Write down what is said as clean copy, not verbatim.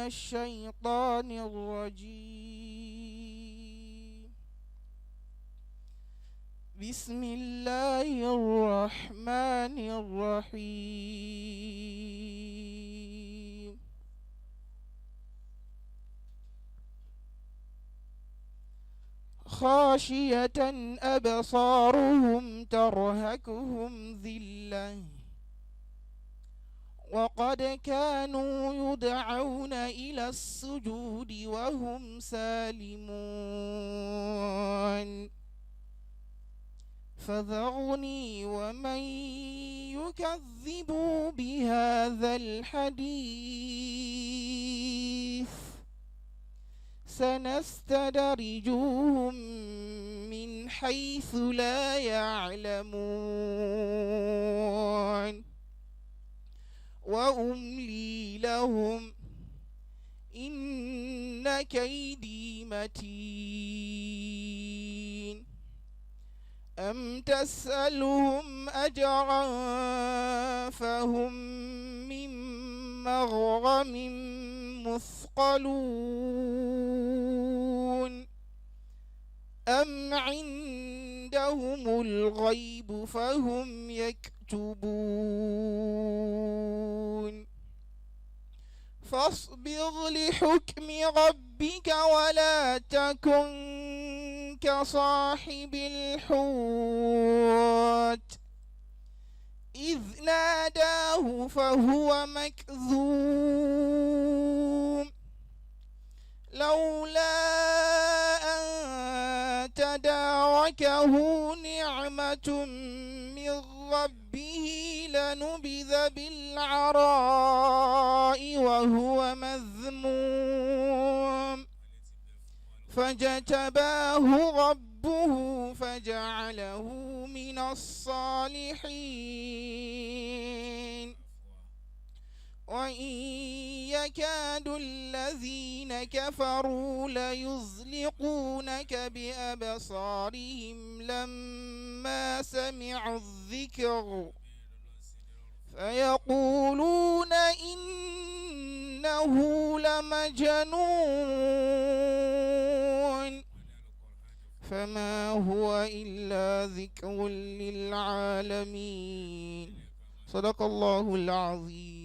الشيطان الرجيم. بسم الله الرحمن الرحيم. خاشية أبصارهم ترهقهم ذلة وقد كانوا يدعون إلى السجود وهم سالمون. فذرني ومن يكذب بهذا الحديث سنستدرجهم من حيث لا يعلمون وأملي لهم إن كيدي متين. أم تسألهم أجرا فهم من مغرم مثقلون أم عندهم الغيب فهم يكتبون. فاصبر لحكم ربك ولا تكن كصاحب الحوت إذ ناداه فهو مكذوم لولا أن تداركه نعمة من ربه لنبذ بالعراء وهو مذموم فاجتباه ربه فجعله من الصالحين. وإن يكاد الذين كفروا ليزلقونك بأبصارهم لما سمعوا الذكر فيقولون إنه لمجنون فما هو إلا ذكر للعالمين. صدق الله العظيم.